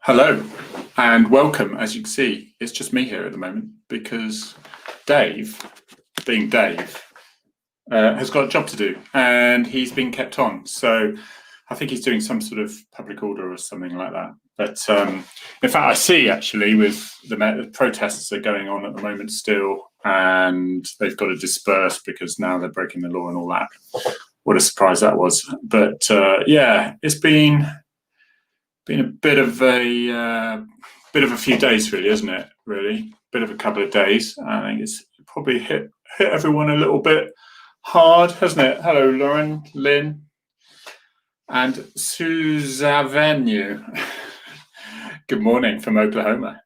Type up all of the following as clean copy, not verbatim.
Hello and welcome. As you can see, it's just me here at the moment because Dave, being Dave, has got a job to do and he's been kept on. So I think he's doing some sort of public order or something like that. But in fact, I see actually with the protests are going on at the moment still, and they've got to disperse because now they're breaking the law and all that. What a surprise that was. But yeah, it's been a bit of a few days, really, isn't it? Really, bit of a couple of days. I think it's probably hit everyone a little bit hard, hasn't it? Hello, Lauren, Lynn, and Suzavenu. Good morning from Oklahoma.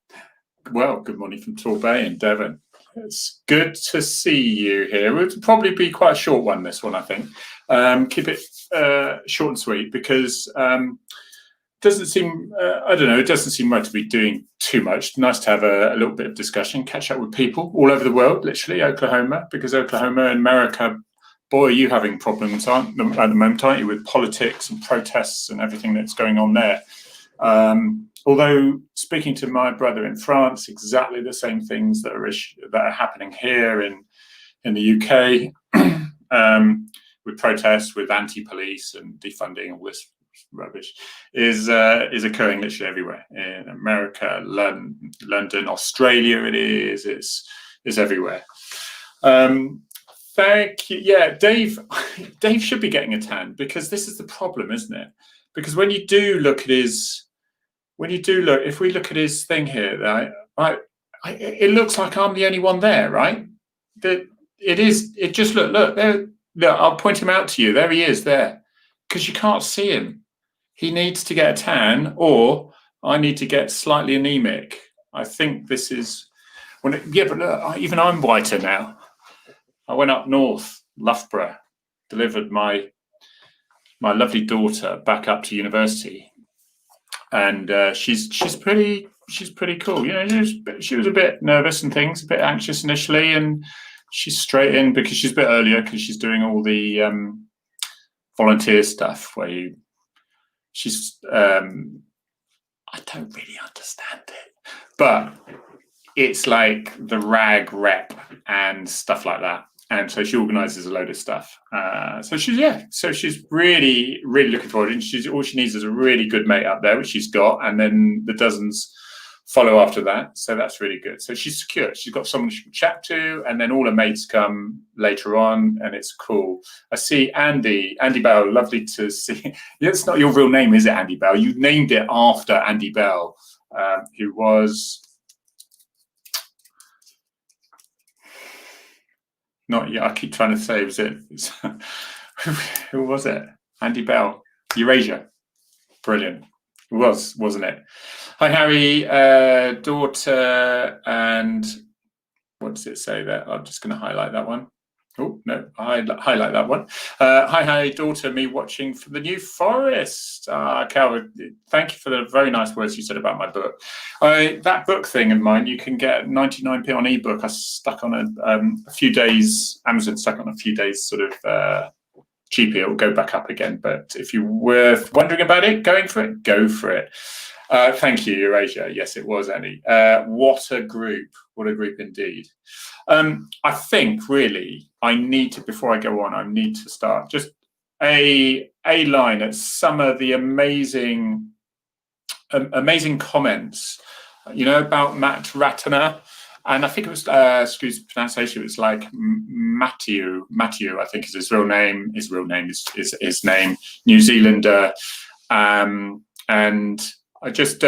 Well, good morning from Torbay in Devon. It's good to see you here. It'll probably be quite a short one, this one, I think. Keep it short and sweet because doesn't seem, I don't know, it doesn't seem right to be doing too much. Nice to have a little bit of discussion, catch up with people all over the world, literally, Oklahoma, because Oklahoma and America, boy, are you having problems at the moment, aren't you, with politics and protests and everything that's going on there. Although speaking to my brother in France, exactly the same things that are happening here in the UK, with protests, with anti-police and defunding all this rubbish is occurring literally everywhere in America, London, Australia. It's everywhere. Thank you. Yeah, Dave should be getting a tan because this is the problem, isn't it? Because if we look at his thing here, it looks like I'm the only one there, right? It just look there. Look, I'll point him out to you. There he is there, because you can't see him. He needs to get a tan, or I need to get slightly anemic. I think this is but look, even I'm whiter now. I went up north, Loughborough, delivered my lovely daughter back up to university, and she's pretty cool. You know, she was a bit nervous and things, a bit anxious initially, and she's straight in because she's a bit earlier because she's doing all the volunteer stuff where she's I don't really understand it, but it's like the RAG rep and stuff like that, and so she organizes a load of stuff. So she's really looking forward, and all she needs is a really good mate up there, which she's got, and then the dozens follow after that. So that's really good. So she's secure. She's got someone she can chat to, and then all her mates come later on, and it's cool. I see Andy Bell. Lovely to see. It's not your real name, is it, Andy Bell? You named it after Andy Bell, who was not. Yeah, I keep trying to say, was it? Who was it? Andy Bell, Eurasia. Brilliant. It was, wasn't it? Hi, Harry, daughter, and what does it say there? I'm just going to highlight that one. Oh, no, highlight that one. Hi, daughter, me watching from the New Forest. Calvin, thank you for the very nice words you said about my book. That book thing of mine, you can get 99p on ebook. I stuck on a few days, Amazon stuck on a few days sort of cheaply. It will go back up again. But if you were wondering about it, go for it. Thank you, Eurasia. Yes, it was, Annie. What a group indeed. I think really I need to, before I go on, I need to start just a line at some of the amazing comments, you know, about Matt Ratner. And I think it was, excuse the pronunciation, it was like Matthew, I think is his real name. His real name is his name, New Zealander. And I just,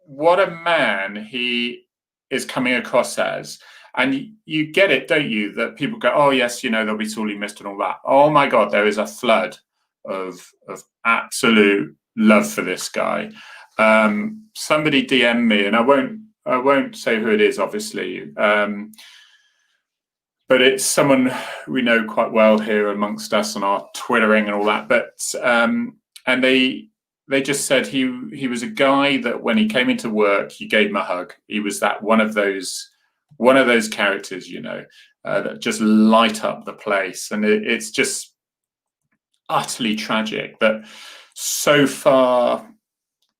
what a man he is coming across as. And you get it, don't you, that people go, oh, yes, you know, they'll be sorely missed and all that. Oh, my God, there is a flood of absolute love for this guy. Somebody DM me, and I won't say who it is, obviously, but it's someone we know quite well here amongst us on our Twittering and all that. But and they just said he was a guy that when he came into work, you gave him a hug. He was that one of those characters, you know, that just light up the place, and it's just utterly tragic that so far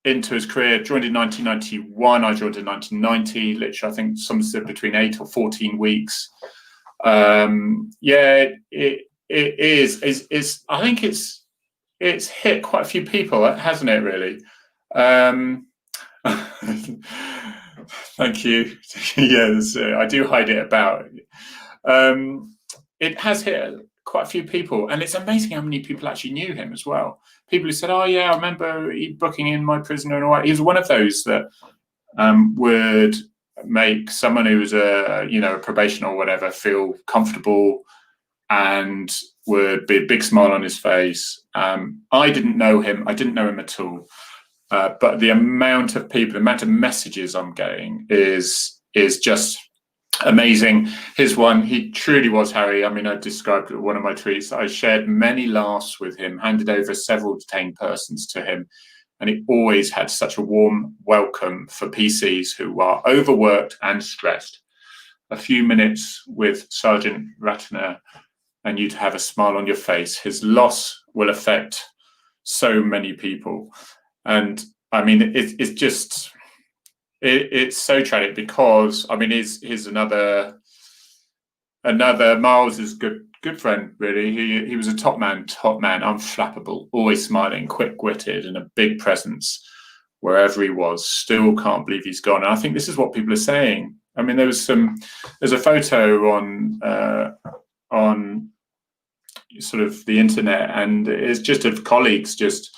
into his career, joined in 1991. I joined in 1990. Literally, I think some said between 8 or 14 weeks. Yeah, it is. I think it's hit quite a few people, hasn't it? Really. Thank you. Yes, I do hide it about. It has hit quite a few people, and it's amazing how many people actually knew him as well. People who said, "Oh yeah, I remember booking in my prisoner," and all that. He was one of those that would make someone who was a probation or whatever feel comfortable, and would be a big smile on his face. I didn't know him. I didn't know him at all. But the amount of people, the amount of messages I'm getting is just amazing. Here's one. He truly was Harry. I mean, I described one of my tweets. I shared many laughs with him, handed over several detained persons to him, and he always had such a warm welcome for PCs who are overworked and stressed. A few minutes with Sergeant Ratner and you'd have a smile on your face. His loss will affect so many people. And I mean, it's just, it's so tragic because, I mean, he's another Miles's good friend, really. He was a top man, unflappable, always smiling, quick-witted, and a big presence wherever he was. Still can't believe he's gone. And I think this is what people are saying. I mean, there's a photo on sort of the internet, and it's just of colleagues. Just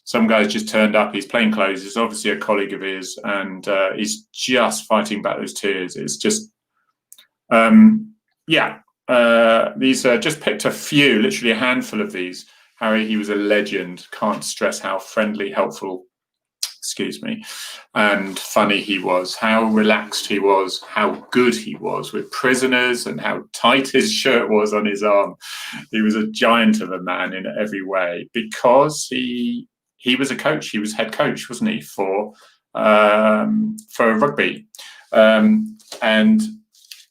some guy's just turned up. He's plain clothes. He's obviously a colleague of his, and he's just fighting back those tears. It's just, these just picked a few, literally a handful of these. Harry, he was a legend. Can't stress how friendly, helpful, and funny he was, how relaxed he was, how good he was with prisoners, and how tight his shirt was on his arm. He was a giant of a man in every way because he was a coach. He was head coach, wasn't he, for rugby, and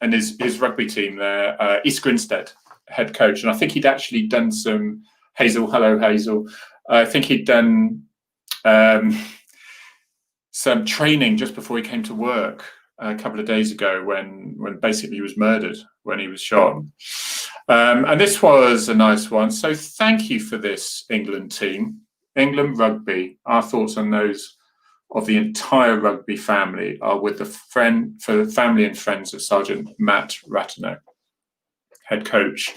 his rugby team there, East Grinstead, head coach. And I think he'd actually done some Hello Hazel. I think he'd done some training just before he came to work a couple of days ago when basically he was murdered when he was shot. And this was a nice one. So thank you for this, England team. England Rugby. Our thoughts on those of the entire rugby family are with the family and friends of Sergeant Matt Ratner, head coach.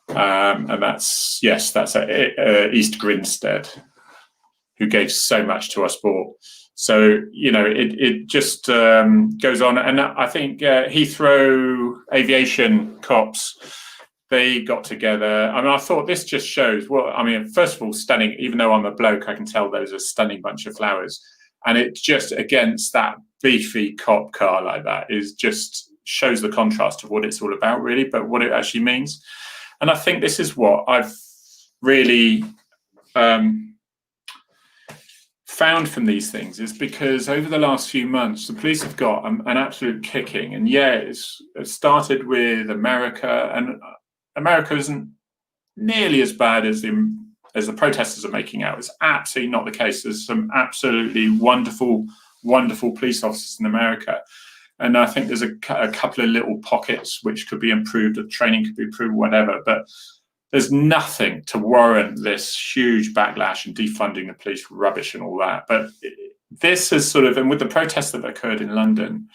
And that's at East Grinstead, who gave so much to our sport. So, it just goes on. And I think Heathrow aviation cops, they got together. I mean, I thought this just shows, first of all, stunning. Even though I'm a bloke, I can tell those are a stunning bunch of flowers. And it just, against that beefy cop car like that, is just shows the contrast of what it's all about, really, but what it actually means. And I think this is what I've really found from these things, is because over the last few months, the police have got an absolute kicking. And it started with America, and America isn't nearly as bad as the protesters are making out. It's absolutely not the case. There's some absolutely wonderful, wonderful police officers in America. And I think there's a couple of little pockets which could be improved, the training could be improved, whatever. But there's nothing to warrant this huge backlash and defunding the police rubbish and all that. But this is sort of, and with the protests that occurred in London,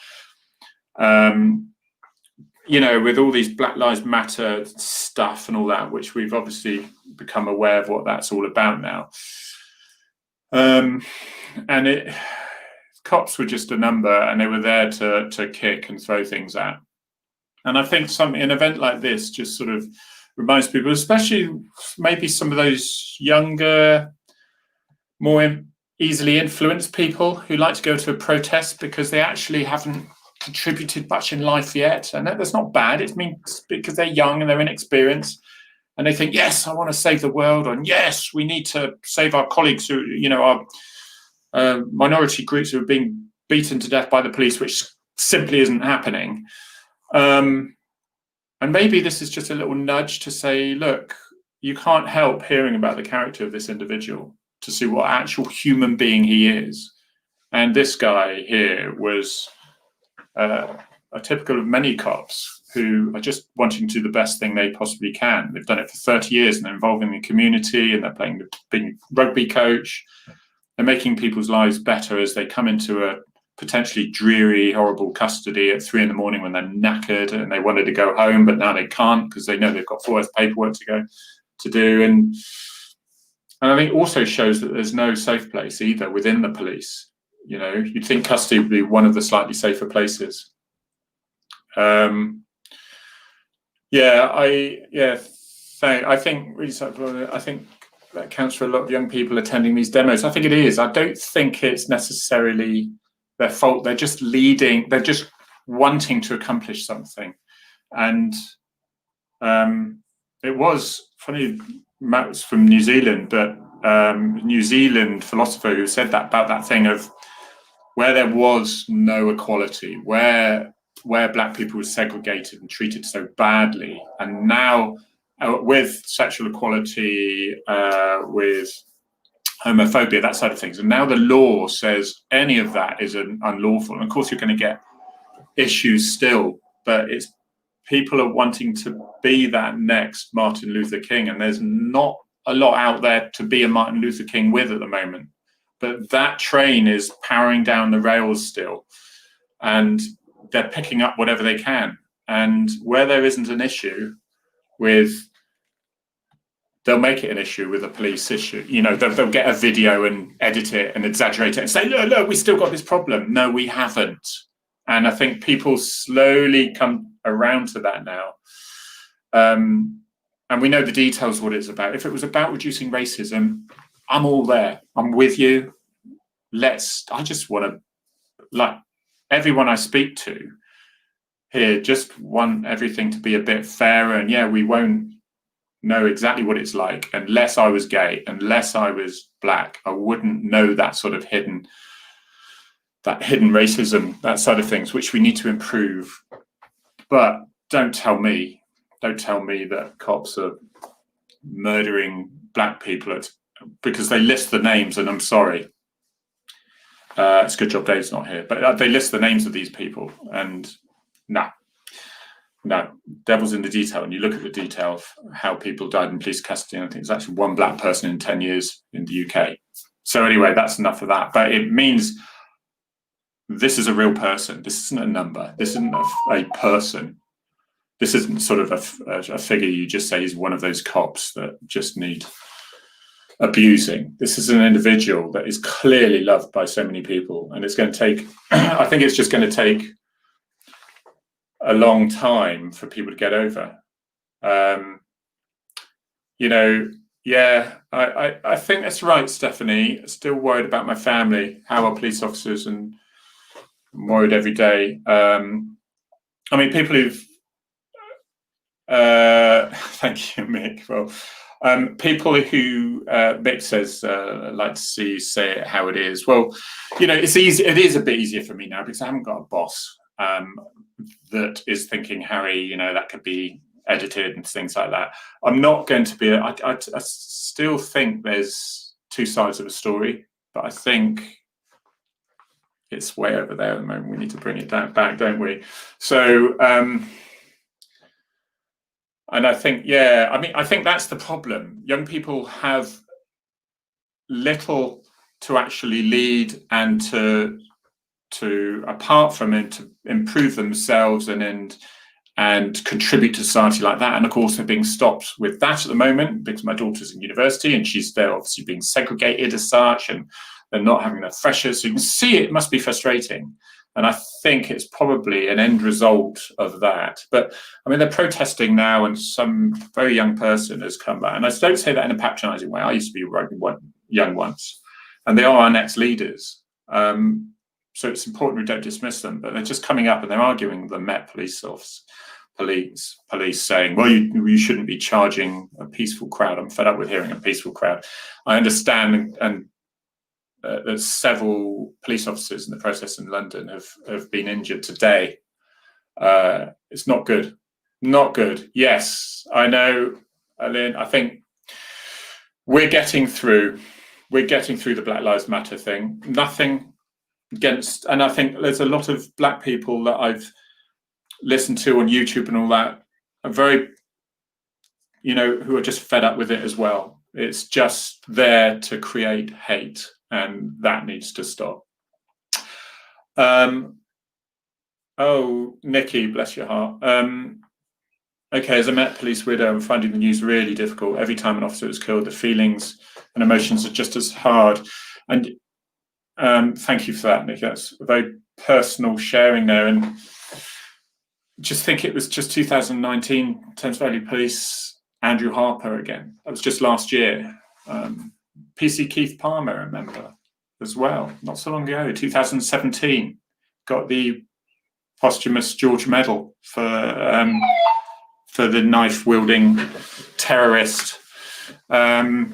with all these Black Lives Matter stuff and all that, which we've obviously become aware of what that's all about now. Cops were just a number, and they were there to kick and throw things at. And I think an event like this just sort of reminds people, especially maybe some of those younger, more easily influenced people who like to go to a protest because they actually haven't contributed much in life yet. And that's not bad. It means because they're young and they're inexperienced, and they think, yes, I want to save the world, and yes, we need to save our colleagues who, our minority groups who are being beaten to death by the police, which simply isn't happening. And maybe this is just a little nudge to say, look, you can't help hearing about the character of this individual. to see what actual human being he is. And this guy here was a typical of many cops who are just wanting to do the best thing they possibly can. They've done it for 30 years and they're involved in the community and they're being rugby coach. They're making people's lives better as they come into a potentially dreary, horrible custody at 3 a.m. when they're knackered and they wanted to go home, but now they can't because they know they've got 4 hours paperwork to do. And I think it also shows that there's no safe place either within the police. You know, you'd think custody would be one of the slightly safer places. I think that counts for a lot of young people attending these demos. I think it is. I don't think it's necessarily their fault. They're just leading. They're just wanting to accomplish something. And it was funny. Matt was from New Zealand, but New Zealand philosopher who said that about that thing of where there was no equality, where black people were segregated and treated so badly, and now with sexual equality, with homophobia, that side of things, and now the law says any of that is unlawful. And of course, you're going to get issues still, but it's people are wanting to be that next Martin Luther King, and there's not a lot out there to be a Martin Luther King with at the moment. But that train is powering down the rails still, and they're picking up whatever they can. And where there isn't an issue with, they'll make it an issue with a police issue. You know, they'll get a video and edit it and exaggerate it and say, look, we still got this problem. No, we haven't. And I think people slowly come around to that now. And we know the details of what it's about. If it was about reducing racism, I'm all there. I'm with you. I just want to, like everyone I speak to here, just want everything to be a bit fairer. And yeah, we won't know exactly what it's like unless I was gay, unless I was black. I wouldn't know that sort of hidden racism, that side of things, which we need to improve. But don't tell me that cops are murdering black people because they list the names, and I'm sorry. It's a good job Dave's not here, but they list the names of these people, and no, devil's in the detail. And you look at the detail of how people died in police custody, and I think it's actually one black person in 10 years in the UK. So anyway, that's enough of that. But it means this is a real person. This isn't a number. This isn't a person. This isn't sort of a figure you just say is one of those cops that just need abusing. This is an individual that is clearly loved by so many people, and it's going to take, I think it's just going to take a long time for people to get over. You know, yeah, I think that's right, Stephanie. Still worried about my family, how are police officers, and I'm worried every day. I mean, people who've thank you, Mick. Well, people who Mick says like to see say it how it is. Well, you know, it's easy. It is a bit easier for me now because I haven't got a boss that is thinking, Harry, you know, that could be edited and things like that. I'm not going to be. I still think there's two sides of a story, but I think it's way over there at the moment. We need to bring it back, don't we? So. And I think, yeah, I mean, I think that's the problem. Young people have little to actually lead and to apart from it, to improve themselves and contribute to society like that. And of course, they're being stopped with that at the moment because my daughter's in university and they're obviously being segregated as such, and they're not having enough freshers. So you can see it must be frustrating. And I think it's probably an end result of that. But I mean, they're protesting now, and some very young person has come back. And I don't say that in a patronising way. I used to be young once, and they are our next leaders. So it's important we don't dismiss them. But they're just coming up and they're arguing with the Met police saying, well, you shouldn't be charging a peaceful crowd. I'm fed up with hearing a peaceful crowd. I understand, and there's several police officers in the process in London have been injured today. It's not good. Not good. Yes, I know, Aline. I think we're getting through. we're getting through the Black Lives Matter thing. Nothing against, and I think there's a lot of black people that I've listened to on YouTube and all that are very, you know, who are just fed up with it as well. It's just there to create hate, and that needs to stop. Oh, Nikki, bless your heart. Okay, as a Met Police widow, I'm finding the news really difficult. Every time an officer is killed, the feelings and emotions are just as hard. And thank you for that, Nikki. That's a very personal sharing there. And just think it was just 2019, Thames Valley Police, Andrew Harper again. That was just last year. PC Keith Palmer, I remember, as well, not so long ago, 2017, got the posthumous George Medal for the knife-wielding terrorist. And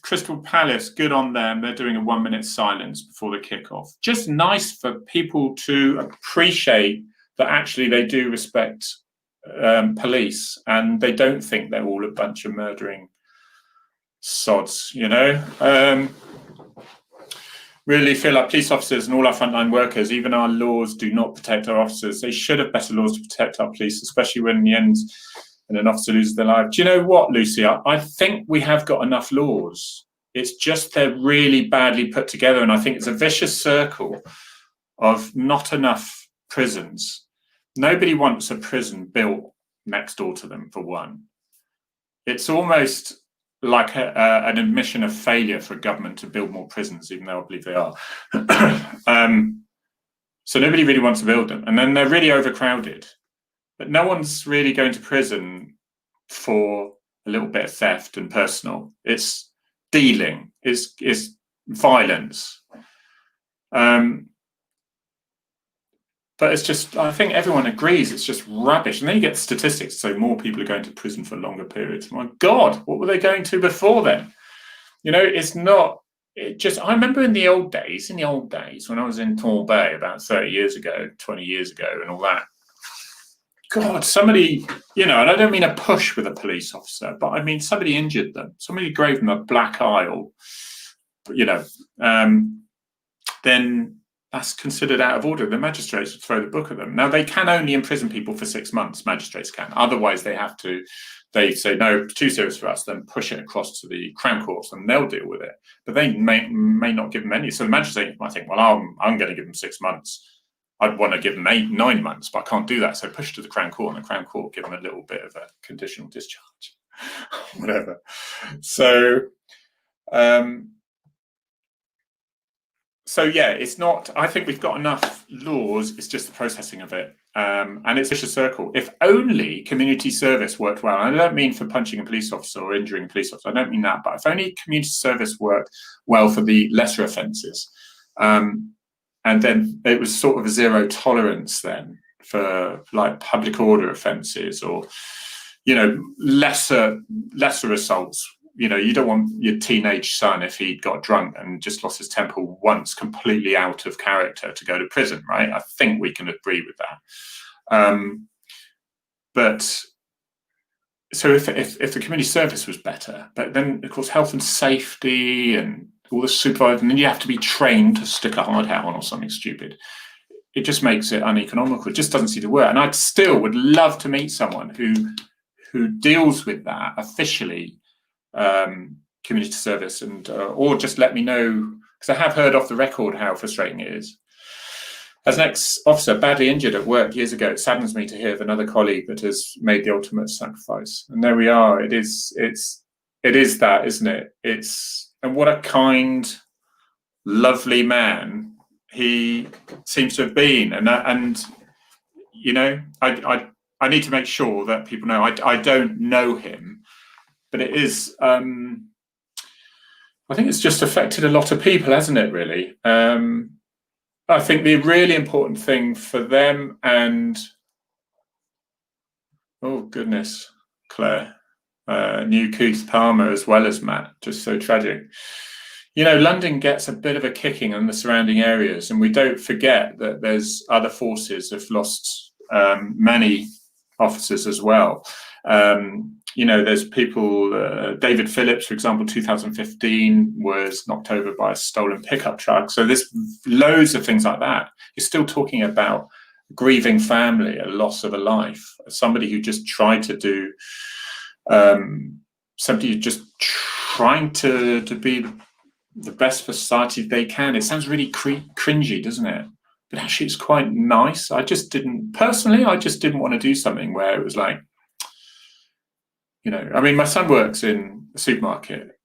Crystal Palace, good on them. They're doing a 1-minute silence before the kickoff. Just nice for people to appreciate that actually they do respect police, and they don't think they're all a bunch of murdering sods, you know. Really feel like police officers and all our frontline workers, even our laws do not protect our officers. They should have better laws to protect our police, especially when in the end and an officer loses their life. Do you know what, Lucy? I think we have got enough laws. It's just they're really badly put together, and I think it's a vicious circle of not enough prisons. Nobody wants a prison built next door to them, for one. It's almost like an admission of failure for a government to build more prisons, even though I believe they are. So nobody really wants to build them. And then they're really overcrowded. But no one's really going to prison for a little bit of theft and personal. It's dealing, it's violence. But it's just, I think everyone agrees it's just rubbish. And then you get the statistics, so more people are going to prison for longer periods. My God, what were they going to before then? You know, it's not, it just, I remember in the old days when I was in Torbay about 30 years ago, 20 years ago and all that, God, somebody, you know, and I don't mean a push with a police officer, but I mean somebody injured them. Somebody gave them a black eye or, you know, then that's considered out of order. The magistrates would throw the book at them. Now, they can only imprison people for 6 months, magistrates can. Otherwise, they say, no, too serious for us, then push it across to the Crown Courts and they'll deal with it. But they may not give them any. So the magistrate might think, well, I'm going to give them 6 months. I'd want to give them 9 months, but I can't do that. So push to the Crown Court, and the Crown Court give them a little bit of a conditional discharge, whatever. So, yeah, it's not, I think we've got enough laws, it's just the processing of it. And it's just a circle. If only community service worked well, and I don't mean for punching a police officer or injuring a police officer, I don't mean that, but if only community service worked well for the lesser offences, and then it was sort of a zero tolerance then for like public order offences or, you know, lesser assaults. You know, you don't want your teenage son, if he got drunk and just lost his temper once, completely out of character, to go to prison, right? I think we can agree with that. But so if the community service was better, but then of course health and safety and all the supervisors, and then you have to be trained to stick a hard hat on or something stupid. It just makes it uneconomical. It just doesn't seem to work. And I still would love to meet someone who deals with that officially. Community service, and or just let me know, because I have heard off the record how frustrating it is. As an ex-officer badly injured at work years ago, it saddens me to hear of another colleague that has made the ultimate sacrifice. And there we are. It is that, isn't it? And what a kind, lovely man he seems to have been. And you know, I need to make sure that people know I don't know him. But it is, I think it's just affected a lot of people, hasn't it, really? I think the really important thing for them and, oh, goodness, Claire, knew Keith Palmer as well as Matt, just so tragic. You know, London gets a bit of a kicking in the surrounding areas, and we don't forget that there's other forces have lost many officers as well. you know, there's people, David Phillips, for example, 2015 was knocked over by a stolen pickup truck. So there's loads of things like that. You're still talking about grieving family, a loss of a life, somebody who just tried to do, somebody who's just trying to be the best for society they can. It sounds really cringy, doesn't it? But actually it's quite nice. I just didn't want to do something where it was like, you know, I mean, my son works in a supermarket,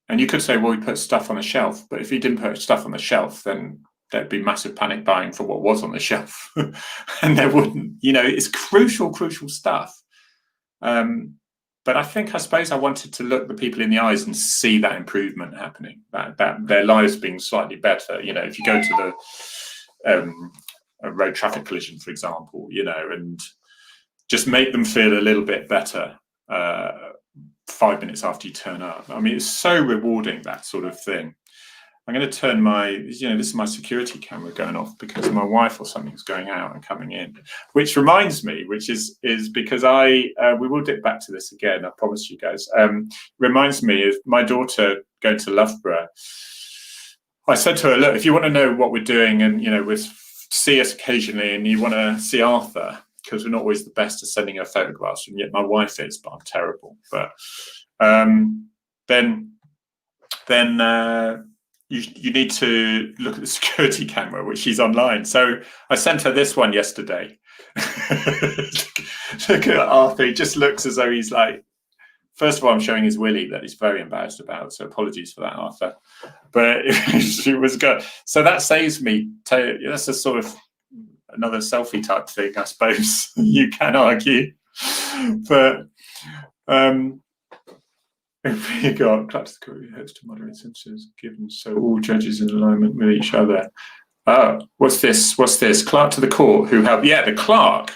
and you could say, well, he puts stuff on the shelf, but if he didn't put stuff on the shelf, then there'd be massive panic buying for what was on the shelf, and there wouldn't. You know, it's crucial stuff. But I suppose I wanted to look the people in the eyes and see that improvement happening, that their lives being slightly better. You know, if you go to a road traffic collision, for example, you know, and just make them feel a little bit better 5 minutes after you turn up. I mean, it's so rewarding, that sort of thing. I'm going to turn my, you know, this is my security camera going off because my wife or something's going out and coming in, which reminds me, which is because we will dip back to this again, I promise you guys, reminds me of my daughter going to Loughborough. I said to her, look, if you want to know what we're doing and, you know, see us occasionally and you want to see Arthur, because we're not always the best at sending her photographs, and yet my wife is, but I'm terrible. But then you need to look at the security camera, which she's online. So I sent her this one yesterday. Look at Arthur. He just looks as though he's like, first of all, I'm showing his willy that he's very embarrassed about. So apologies for that, Arthur. But it was good. So that saves me. That's a sort of another selfie type thing, I suppose. You can argue. But if we got Clark to the court who hopes to moderate sentences given, so all judges in alignment with each other. What's this? Clerk to the court who help? Yeah, the clerk.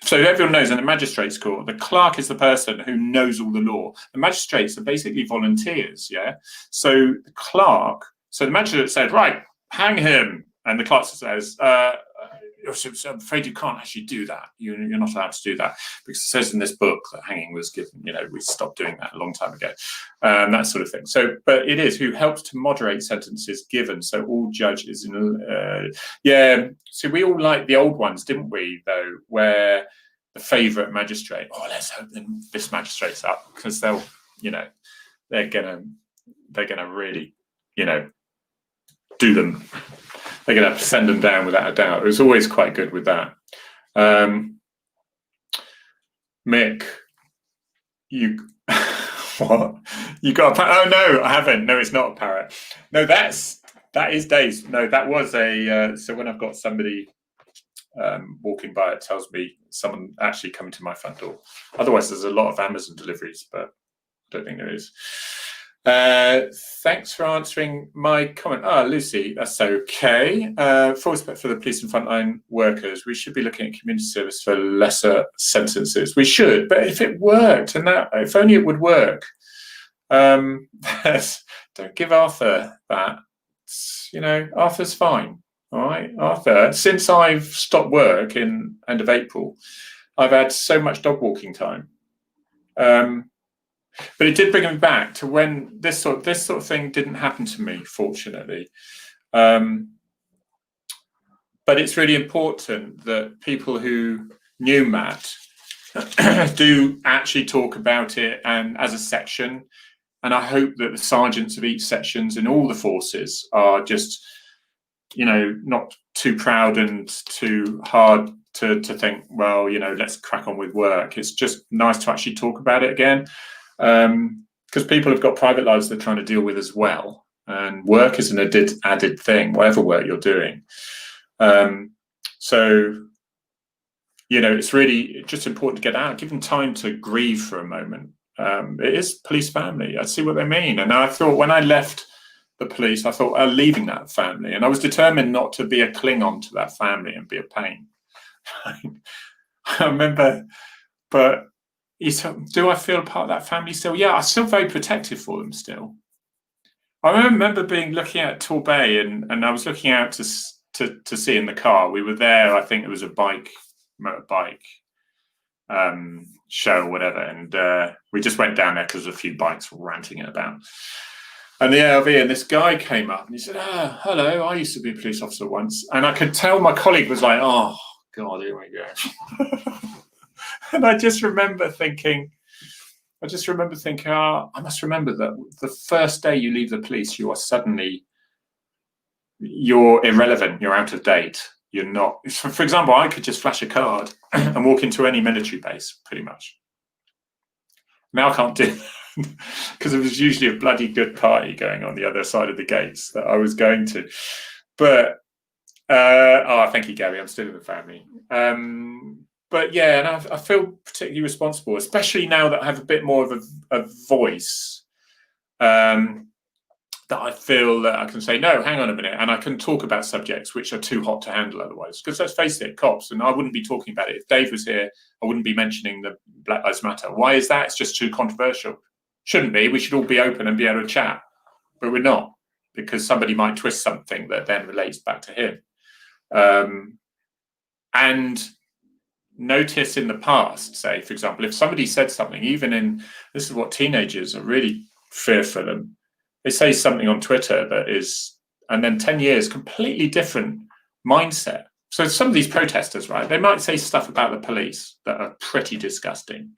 So everyone knows in the magistrates' court, the clerk is the person who knows all the law. The magistrates are basically volunteers, yeah? So the clerk, so the magistrate said, right, hang him. And the clerk says, I'm afraid you can't actually do that. You're not allowed to do that because it says in this book that hanging was given, you know, we stopped doing that a long time ago, that sort of thing. So, but it is who helps to moderate sentences given. So all judges, yeah. So we all like the old ones, didn't we, though, where the favourite magistrate, let's hope this magistrate's up because they'll, you know, they're gonna really, you know, do them. They're going to send them down without a doubt. It was always quite good with that. Mick, you what? You got a parrot? Oh no, I haven't. No, it's not a parrot. No, that is Dave's. No, that was a. So when I've got somebody walking by, it tells me someone actually coming to my front door. Otherwise, there's a lot of Amazon deliveries, but I don't think there is. Thanks for answering my comment. Lucy, that's okay. Full respect for the police and frontline workers. We should be looking at community service for lesser sentences. We should, but if it worked, and that if only it would work. Don't give Arthur that. You know, Arthur's fine. All right, Arthur. Since I've stopped work in end of April, I've had so much dog walking time. But it did bring me back to when this sort of thing didn't happen to me, fortunately. But it's really important that people who knew Matt do actually talk about it and as a section. And I hope that the sergeants of each sections in all the forces are just, you know, not too proud and too hard to think, well, you know, let's crack on with work. It's just nice to actually talk about it again. Because people have got private lives they're trying to deal with as well, and work is an added thing, whatever work you're doing. So, you know, it's really just important to get out, give them time to grieve for a moment. It is police family. I see what they mean. And I thought when I left the police, I thought I'm leaving that family, and I was determined not to be a Klingon to that family and be a pain. I remember, but. Do I feel part of that family still? Yeah, I'm still very protective for them still. I remember looking at Torbay and I was looking out to see in the car. We were there, I think it was a motorbike show or whatever, and we just went down there because there was a few bikes ranting it about. And the ARV, and this guy came up and he said, hello, I used to be a police officer once. And I could tell my colleague was like, oh, God, here we go. And I just remember thinking, I must remember that the first day you leave the police, you're irrelevant, you're out of date. You're not, for example, I could just flash a card and walk into any military base, pretty much. Now I can't do that because it was usually a bloody good party going on the other side of the gates that I was going to. But, thank you, Gary, I'm still in the family. But yeah, and I feel particularly responsible, especially now that I have a bit more of a voice, that I feel that I can say, no, hang on a minute, and I can talk about subjects which are too hot to handle otherwise. Because let's face it, cops, and I wouldn't be talking about it. If Dave was here, I wouldn't be mentioning the Black Lives Matter. Why is that? It's just too controversial. Shouldn't be. We should all be open and be able to chat. But we're not, because somebody might twist something that then relates back to him. And notice in the past, say, for example, if somebody said something, this is what teenagers are really fearful of. They say something on Twitter that is, and then 10 years, completely different mindset. So some of these protesters, right, they might say stuff about the police that are pretty disgusting.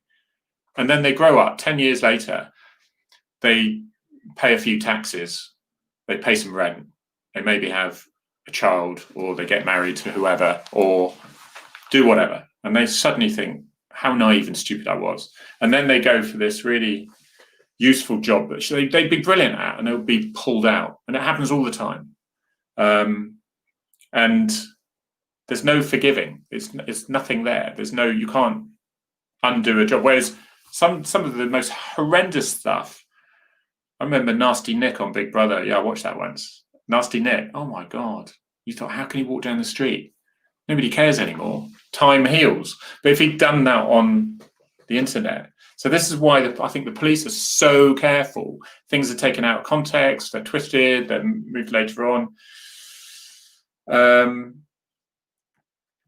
And then they grow up 10 years later, they pay a few taxes, they pay some rent, they maybe have a child, or they get married to whoever, or do whatever. And they suddenly think, how naive and stupid I was. And then they go for this really useful job that they'd be brilliant at, and it would be pulled out. And it happens all the time. And there's no forgiving. It's nothing there. You can't undo a job. Whereas some of the most horrendous stuff, I remember Nasty Nick on Big Brother. Yeah, I watched that once. Nasty Nick. Oh my God. You thought, how can he walk down the street? Nobody cares anymore. Time heals. But if he'd done that on the internet. So this is why I think the police are so careful. Things are taken out of context, they're twisted, they're moved later on.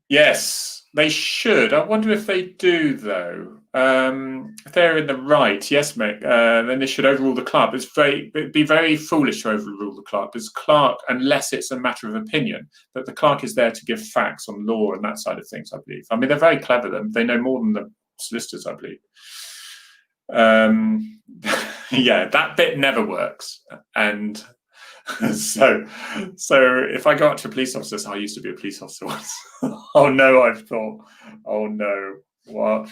Yes, they should. I wonder if they do, though. If they're in the right, yes, mate, then they should overrule the clerk. It'd be very foolish to overrule the clerk, because clerk, unless it's a matter of opinion, but the clerk is there to give facts on law and that side of things, I believe. I mean, they're very clever. They know more than the solicitors, I believe. Yeah, that bit never works. And so if I go up to police officers, I used to be a police officer once. Oh no, I've thought, oh no, what?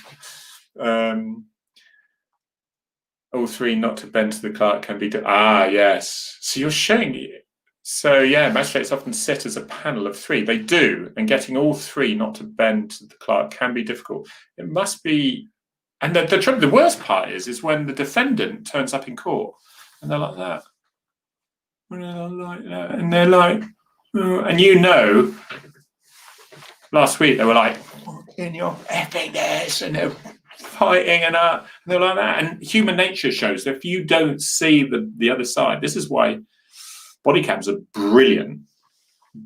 All three not to bend to the clerk can be yes. So you're showing it. So yeah, magistrates often sit as a panel of three. They do, and getting all three not to bend to the clerk can be difficult. It must be. And the worst part is when the defendant turns up in court and they're like that. And they're like, and last week they were like, in your effing this, and they're fighting and they're like that. And human nature shows that if you don't see the other side, this is why body cams are brilliant,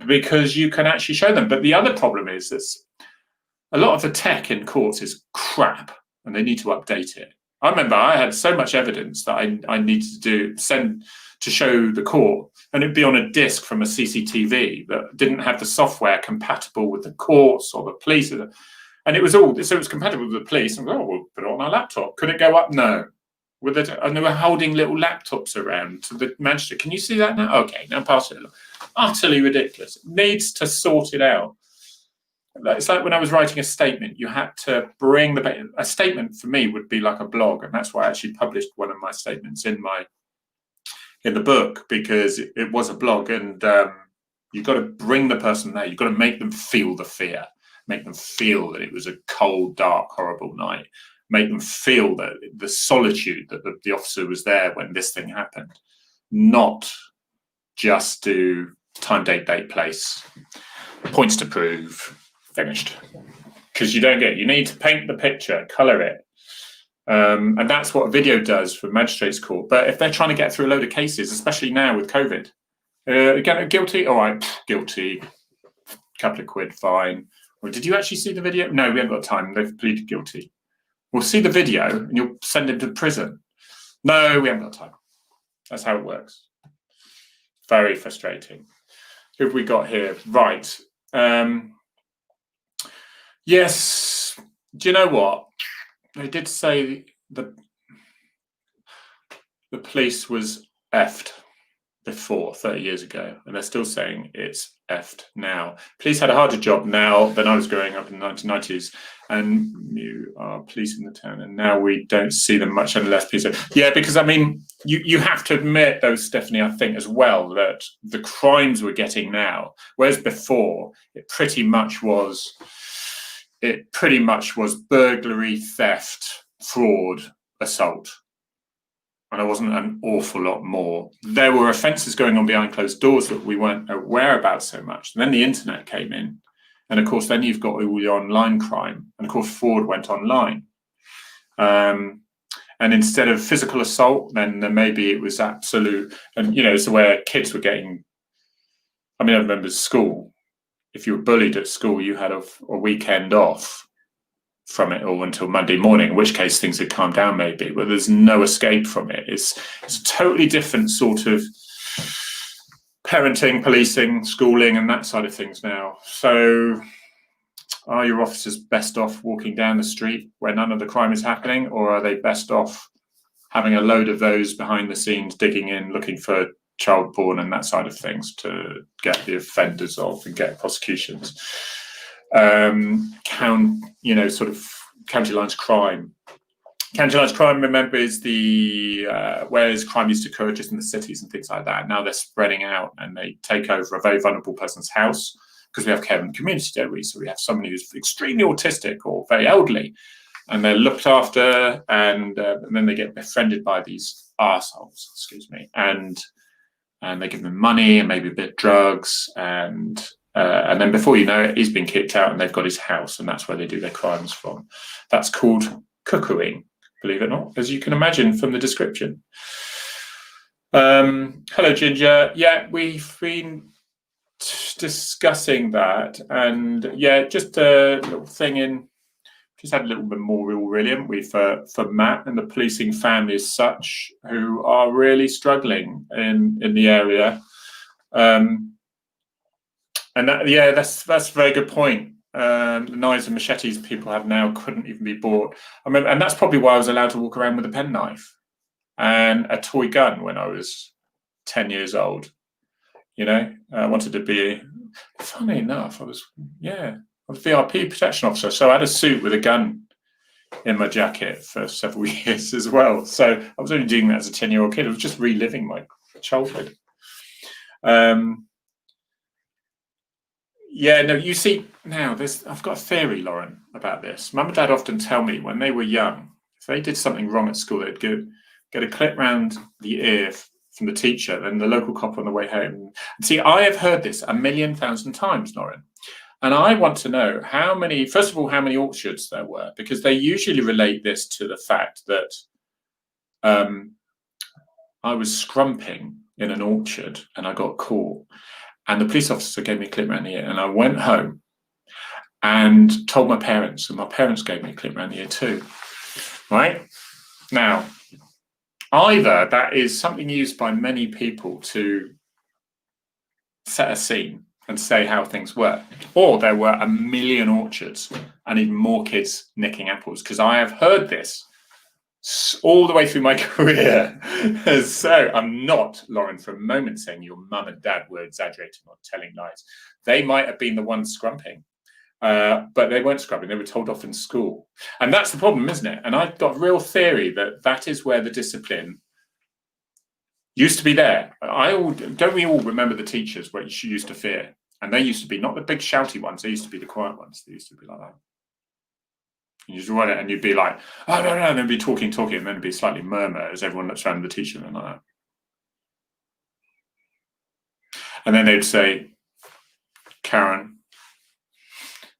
because you can actually show them. But the other problem is that a lot of the tech in courts is crap, and they need to update it. I remember I had so much evidence that I needed to send to show the court, and it'd be on a disc from a CCTV that didn't have the software compatible with the courts or the police. And it was compatible with the police. And we'll put it on our laptop. Could it go up? No. And they were holding little laptops around to the magistrate. Can you see that now? Okay, now pass it along. Utterly ridiculous. It needs to sort it out. It's like when I was writing a statement, you had to bring a statement for me would be like a blog, and that's why I actually published one of my statements in the book, because it was a blog, and you've got to bring the person there. You've got to make them feel the fear, make them feel that it was a cold, dark, horrible night, make them feel that the solitude that the officer was there when this thing happened, not just do time, date, place, points to prove, finished. Because you need to paint the picture, colour it. And that's what video does for magistrates court. But if they're trying to get through a load of cases, especially now with COVID, guilty, all right, guilty, couple of quid, fine. Well, did you actually see the video? No, we haven't got time. They've pleaded guilty. We'll see the video and you'll send him to prison. No, we haven't got time. That's how it works. Very frustrating. Who have we got here? Right. Yes. Do you know what? They did say the police was effed before 30 years ago, and they're still saying it's effed now. Police had a harder job now than I was growing up in the 1990s, and you are policing the town, and now we don't see them much unless police are. Yeah, because I mean, you have to admit, though, Stephanie, I think as well, that the crimes we're getting now, whereas before it pretty much was burglary, theft, fraud, assault. And there wasn't an awful lot more. There were offences going on behind closed doors that we weren't aware about so much. And then the internet came in. And of course, then you've got all the online crime. And of course, fraud went online. And instead of physical assault, then maybe it was absolute. And, you know, it's where kids were getting. I mean, I remember school. If you were bullied at school, you had a weekend off from it all until Monday morning, in which case things had calmed down maybe, but there's no escape from it. It's a totally different sort of parenting, policing, schooling, and that side of things now. So are your officers best off walking down the street where none of the crime is happening, or are they best off having a load of those behind the scenes digging in, looking for child porn and that side of things to get the offenders off and get prosecutions? Sort of county lines crime. County lines crime, remember, is the whereas crime used to occur just in the cities and things like that. Now they're spreading out and they take over a very vulnerable person's house, because we have care in the community, don't we? So we have somebody who's extremely autistic or very elderly, and they're looked after, and then they get befriended by these arseholes, and they give them money and maybe a bit of drugs, and then before you know it, he's been kicked out and they've got his house, and that's where they do their crimes from. That's called cuckooing, believe it or not, as you can imagine from the description. Hello, Ginger. Yeah, we've been discussing that, and yeah, just a little thing in. Just had a little memorial, really, haven't we, for Matt and the policing family as such, who are really struggling in the area. And that, yeah, that's a very good point. The knives and machetes people have now couldn't even be bought. I remember, and that's probably why I was allowed to walk around with a penknife and a toy gun when I was 10 years old. You know, I wanted to be. Funny enough, I was VIP protection officer, so I had a suit with a gun in my jacket for several years as well. So I was only doing that as a 10-year-old kid. I was just reliving my childhood. Yeah, no, you see, now I've got a theory, Lauren, about this. Mum and Dad often tell me when they were young, if they did something wrong at school, they'd get a clip round the ear from the teacher and the local cop on the way home. And see, I have heard this 1,000,000 times, Lauren. And I want to know first of all, how many orchards there were, because they usually relate this to the fact that I was scrumping in an orchard and I got caught. And the police officer gave me a clip around the ear, and I went home and told my parents, and my parents gave me a clip around the ear too. Right? Now, either that is something used by many people to set a scene and say how things were, or there were 1,000,000 orchards and even more kids nicking apples, because I have heard this all the way through my career. So I'm not, Lauren, for a moment saying your mum and dad were exaggerating or telling lies. They might have been the ones scrumping, but they weren't scrumping. They were told off in school. And that's the problem, isn't it? And I've got a real theory that is where the discipline used to be there. Don't we all remember the teachers which you used to fear? And they used to be not the big shouty ones. They used to be the quiet ones. They used to be like that. You just run it and you'd be like, oh, no, and then be talking, and then it'd be slightly murmur as everyone looks around the teacher and like that. And then they'd say, Karen,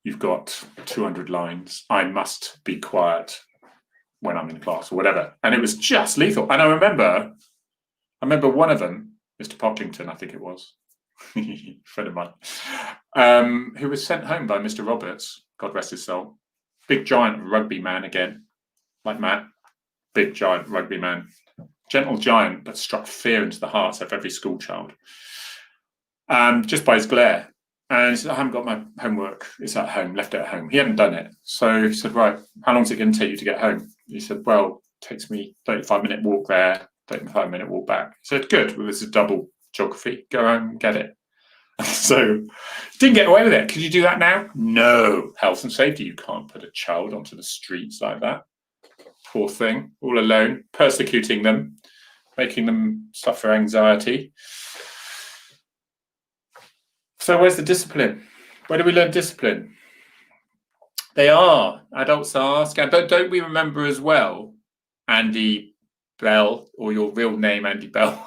you've got 200 lines. I must be quiet when I'm in class or whatever. And it was just lethal. And I remember one of them, Mr. Pocklington, I think it was. friend of mine, who was sent home by Mr. Roberts, God rest his soul. Big giant rugby man again, like Matt. Big giant rugby man. Gentle giant, but struck fear into the hearts of every school child. Just by his glare. And he said, I haven't got my homework. It's at home, left it at home. He hadn't done it. So he said, right, how long is it going to take you to get home? He said, well, it takes me 35-minute walk there, 35-minute walk back. He said, good, well, this is double geography. Go home and get it. So didn't get away with it. Could you do that now? No. Health and safety. You can't put a child onto the streets like that. Poor thing, all alone, persecuting them, making them suffer anxiety. So where's the discipline? Where do we learn discipline? Adults are scared. Don't we remember as well, Andy Bell, or your real name, Andy Bell?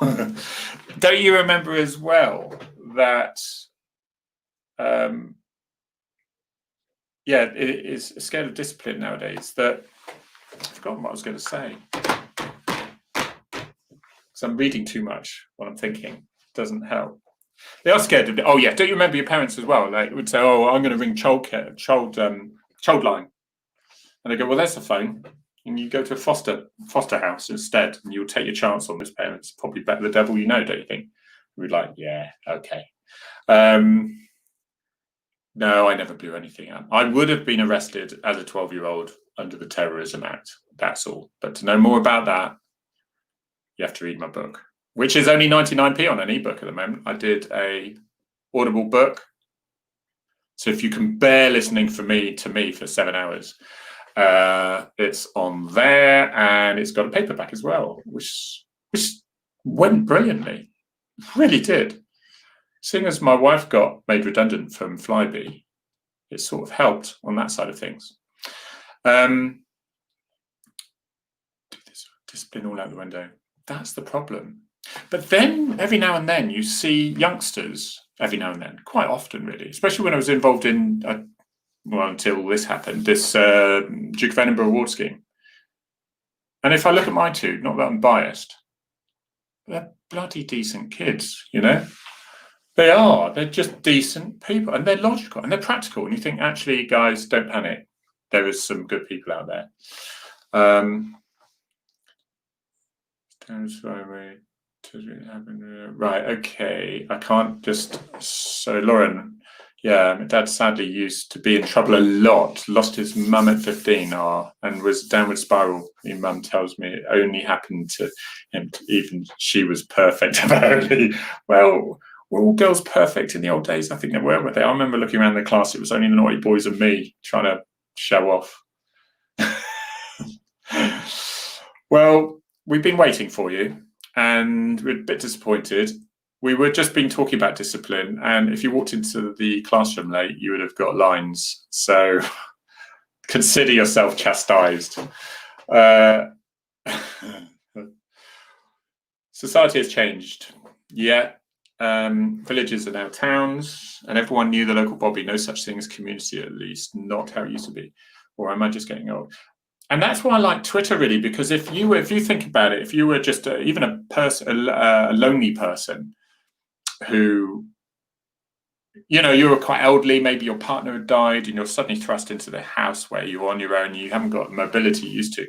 Don't you remember as well that, it is a scale of discipline nowadays that, I've forgotten what I was going to say. Because I'm reading too much what I'm thinking. It doesn't help. They are scared of it. Oh yeah, don't you remember your parents as well? They would say, "Oh, I'm going to ring child line," and they go, "Well, there's the phone," and you go to a foster house instead, and you'll take your chance on those parents. Probably bet the devil you know, don't you think? We'd like, yeah, okay. No, I never blew anything up. I would have been arrested as a 12-year-old under the Terrorism Act. That's all. But to know more about that, you have to read my book, which is only 99p on an ebook at the moment. I did a Audible book. So if you can bear listening to me for 7 hours, it's on there, and it's got a paperback as well, which went brilliantly. Really did. Seeing as my wife got made redundant from Flybe, it sort of helped on that side of things. Discipline all out the window. That's the problem. But then every now and then you see youngsters, quite often really, especially when I was involved in, until this happened, this Duke of Edinburgh award scheme. And if I look at my two, not that I'm biased, they're bloody decent kids, you know? They are. They're just decent people, and they're logical and they're practical. And you think, actually, guys, don't panic. There is some good people out there. Right, okay. I can't just. So, Lauren, yeah, my dad sadly used to be in trouble a lot. Lost his mum at 15, and was downward spiral. My mum tells me it only happened to him. Even she was perfect, apparently. Well, were all girls perfect in the old days? I think they were they? I remember looking around the class, it was only the naughty boys and me trying to show off. Well, we've been waiting for you, and we're a bit disappointed. We were just been talking about discipline, and if you walked into the classroom late, you would have got lines. So consider yourself chastised. Society has changed. Yeah. Villages are now towns, and everyone knew the local Bobby. No such thing as community, at least not how it used to be. Or am I just getting old? And that's why I like Twitter, really, because if you think about it, if you were just even a lonely person who, you were quite elderly, maybe your partner had died, and you're suddenly thrust into the house where you're on your own, you haven't got the mobility you used to.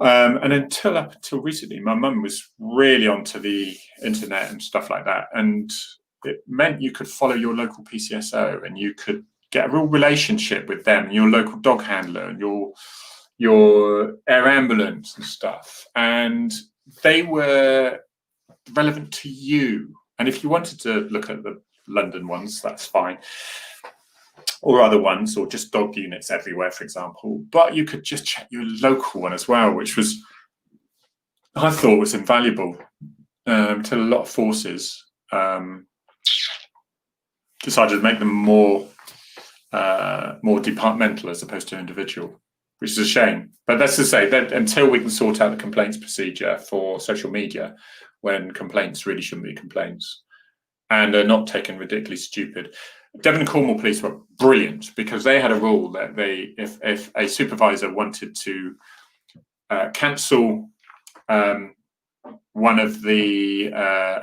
And up until recently, my mum was really onto the internet and stuff like that. And it meant you could follow your local PCSO, and you could get a real relationship with them, and your local dog handler, and your air ambulance and stuff. And they were relevant to you. And if you wanted to look at the London ones, that's fine. Or other ones, or just dog units everywhere, for example. But you could just check your local one as well, which I thought was invaluable till a lot of forces decided to make them more departmental as opposed to individual, which is a shame. But that's to say that until we can sort out the complaints procedure for social media, when complaints really shouldn't be complaints and are not taken ridiculously stupid. Devon and Cornwall police were brilliant because they had a rule that if a supervisor wanted to cancel one of the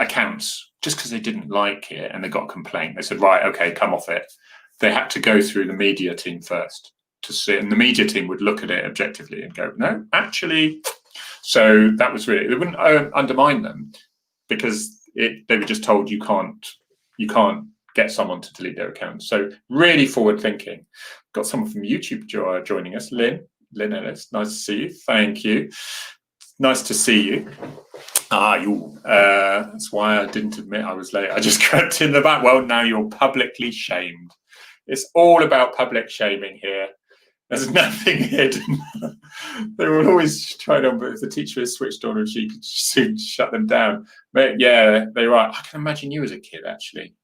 accounts just because they didn't like it and they got a complaint. They said, right, okay, come off it. They had to go through the media team first to see it, and the media team would look at it objectively and go, no, actually. So that was really, they wouldn't undermine them, because they were just told you can't get someone to delete their account. So really forward thinking. Got someone from YouTube joining us, Lynn Ellis. Nice to see you. Thank you. Nice to see you. That's why I didn't admit I was late. I just crept in the back. Well, now you're publicly shamed. It's all about public shaming here. There's nothing hidden. They will always try to, but if the teacher is switched on, and she could soon shut them down. But yeah, they're right. I can imagine you as a kid, actually.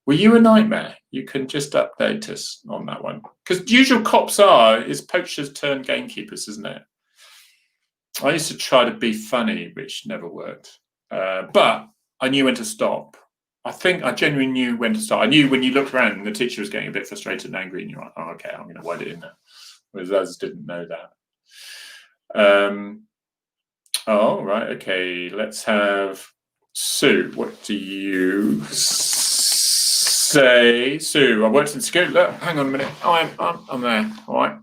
Were you a nightmare? You can just update us on that one. Because usual cops is poachers turned gamekeepers, isn't it? I used to try to be funny, which never worked. But I knew when to stop. I think I genuinely knew when to stop. I knew when you looked around and the teacher was getting a bit frustrated and angry, and you're like, oh, okay, I'm going to write it in there. Whereas others didn't know that. Oh, right, okay. Let's have Sue. What do you say? Sue, I worked in security. Look, hang on a minute. I'm there. All right.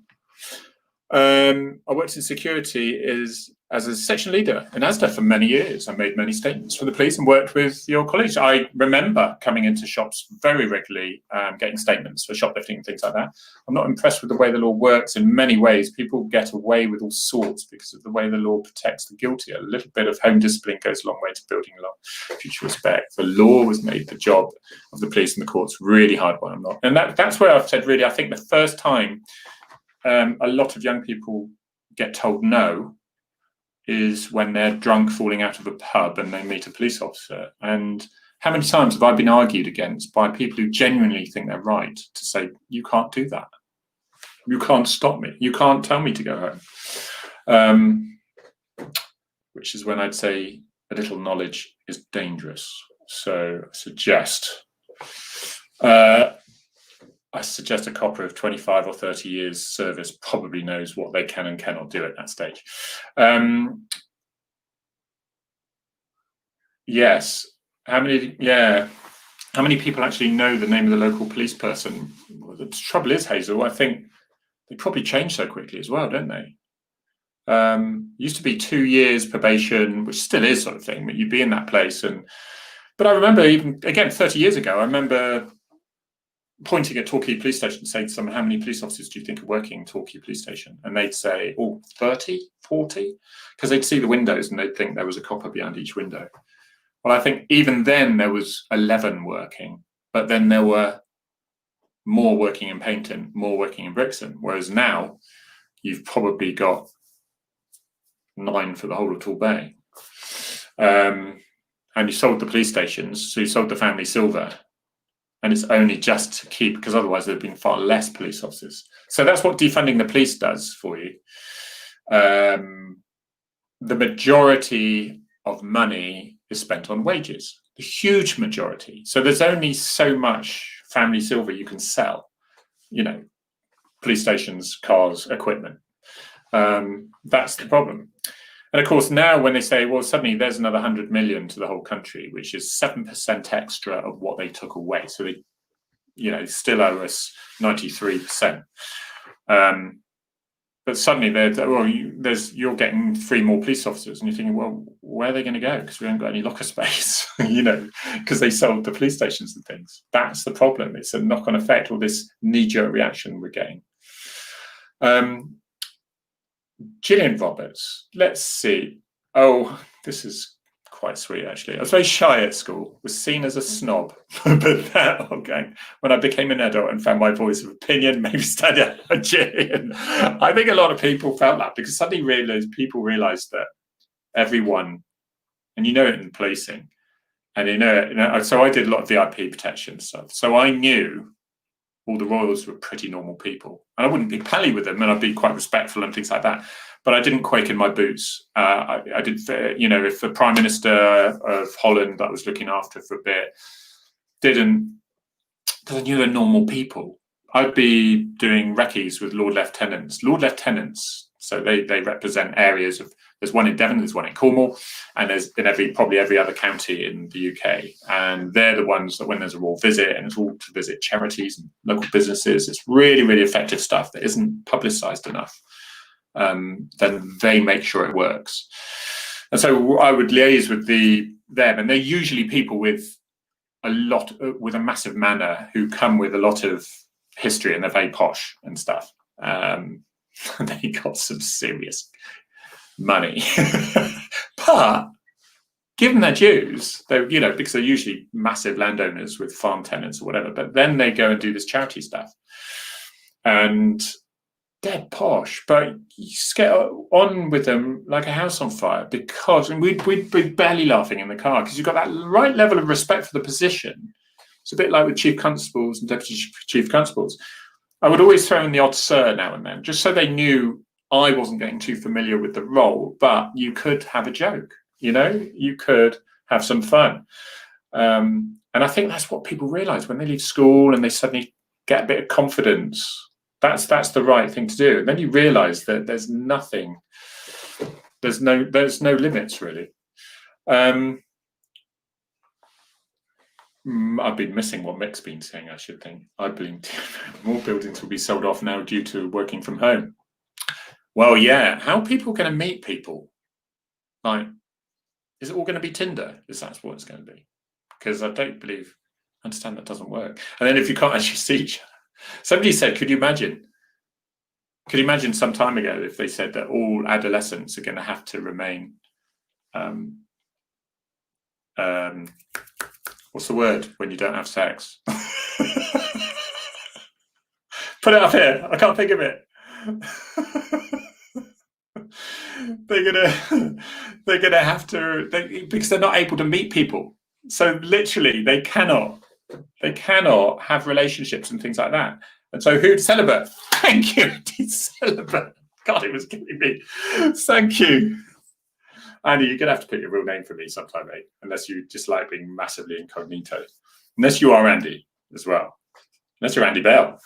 I worked in security as a section leader in ASDA for many years. I made many statements for the police and worked with your colleagues. I remember coming into shops very regularly, getting statements for shoplifting and things like that. I'm not impressed with the way the law works in many ways. People get away with all sorts because of the way the law protects the guilty. A little bit of home discipline goes a long way to building a lot of future respect. The law was made the job of the police and the courts really hard when I'm not. And that's where I've said, really, I think the first time a lot of young people get told no is when they're drunk falling out of a pub and they meet a police officer. And how many times have I been argued against by people who genuinely think they're right to say, you can't do that. You can't stop me. You can't tell me to go home. Which is when I'd say a little knowledge is dangerous. So I suggest a copper of 25 or 30 years service probably knows what they can and cannot do at that stage. Yes. How many people actually know the name of the local police person? Well, the trouble is, Hazel, I think they probably change so quickly as well, don't they? Used to be 2 years probation, which still is sort of thing, but you'd be in that place. But I remember, even again 30 years ago, I remember pointing at Torquay Police Station and saying to someone, how many police officers do you think are working in Torquay Police Station? And they'd say, 30, 40, because they'd see the windows and they'd think there was a copper behind each window. Well, I think even then there was 11 working, but then there were more working in Paynton, more working in Brixton, whereas now you've probably got 9 for the whole of Torbay. And you sold the police stations, so you sold the family silver. And it's only just to keep, because otherwise there'd been far less police officers. So that's what defunding the police does for you. The majority of money is spent on wages, the huge majority. So there's only so much family silver you can sell, police stations, cars, equipment. That's the problem. And of course, now when they say, well, suddenly there's another 100 million to the whole country, which is 7% extra of what they took away. So they, still owe us 93%. But suddenly you're getting 3 more police officers, and you're thinking, well, where are they going to go? Because we haven't got any locker space, because they sold the police stations and things. That's the problem. It's a knock-on effect, all this knee-jerk reaction we're getting. Gillian Roberts, let's see. Oh, this is quite sweet, actually. I was very shy at school, was seen as a snob, when I became an adult and found my voice of opinion, maybe stand out Gillian. I think a lot of people felt that, because suddenly people realised that everyone, and it in policing, and so I did a lot of VIP protection stuff. So I knew all the royals were pretty normal people, and I wouldn't be pally with them, and I'd be quite respectful and things like that. But I didn't quake in my boots. I did, if the Prime Minister of Holland that I was looking after for a bit didn't, because I knew they're normal people, I'd be doing recce's with Lord Lieutenants. Lord Lieutenants, so they represent areas of There's one in Devon, there's one in Cornwall, and there's in probably every other county in the UK. And they're the ones that when there's a royal visit, and it's all to visit charities and local businesses, it's really, really effective stuff that isn't publicised enough. Then they make sure it works. And so I would liaise with them, and they're usually people with a massive manner who come with a lot of history, and they're very posh and stuff. They got some serious money, but given their dues, they because they're usually massive landowners with farm tenants or whatever. But then they go and do this charity stuff, and they're posh, but you just get on with them like a house on fire, because we'd be barely laughing in the car because you've got that right level of respect for the position. It's a bit like with chief constables and deputy chief constables. I would always throw in the odd sir now and then, just so they knew I wasn't getting too familiar with the role, but you could have a joke, you could have some fun. And I think that's what people realise when they leave school and they suddenly get a bit of confidence. That's the right thing to do. And then you realise that there's no limits really. I've been missing what Mick's been saying, I should think. I believe more buildings will be sold off now due to working from home. Well, yeah. How are people going to meet people? Like, is it all going to be Tinder? Is that what it's going to be? Because I understand that doesn't work. And then if you can't actually see each other. Somebody said, could you imagine some time ago if they said that all adolescents are going to have to remain what's the word when you don't have sex? Put it up here. I can't think of it. They're gonna have to, because they're not able to meet people. So literally, they cannot have relationships and things like that. And so, who'd celibate? Thank you, celibate. God, it was killing me. Thank you. Andy, you're going to have to put your real name for me sometime, mate, unless you just like being massively incognito. Unless you are Andy as well. Unless you're Andy Bell.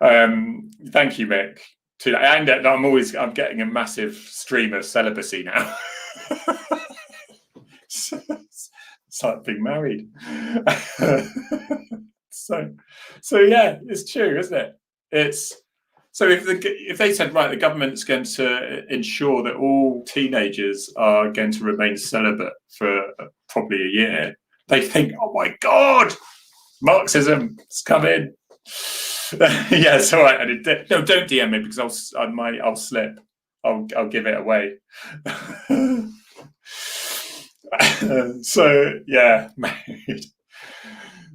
Thank you, Mick. And I'm getting a massive stream of celibacy now. It's like being married. So yeah, it's true, isn't it? So if they said, right, the government's going to ensure that all teenagers are going to remain celibate for probably a year, they think, oh my God, Marxism's come in. Yeah, it's all right. No, don't DM me because I'll slip. I'll give it away. So yeah, married.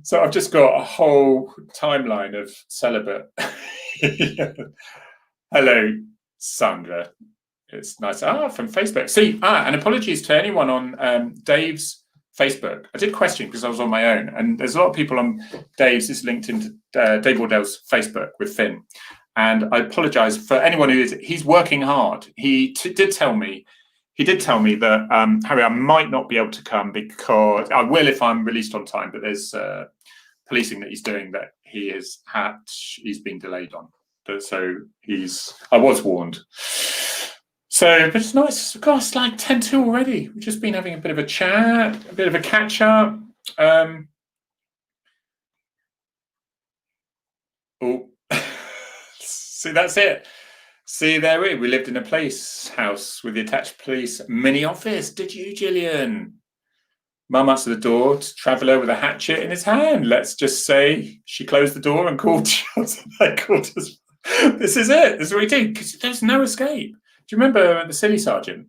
So I've just got a whole timeline of celibate. Hello, Sandra. It's nice. From Facebook. See, and apologies to anyone on Dave's Facebook. I did question because I was on my own, and there's a lot of people on Dave's. It's linked into Dave Wardell's Facebook with Finn, and I apologise for anyone who is. He's working hard. He did tell me that Harry, I might not be able to come because I will if I'm released on time. But there's policing that he's doing that he's been delayed on. So I was warned. So, but it's nice. Gosh, it's like 10:02 already. We've just been having a bit of a chat, a bit of a catch up. See, that's it. See, there we lived in a house with the attached police mini office. Did you, Gillian? Mum answered the door to traveller with a hatchet in his hand. Let's just say she closed the door and called us. This is it. This is what we do because there's no escape. Do you remember the silly sergeant,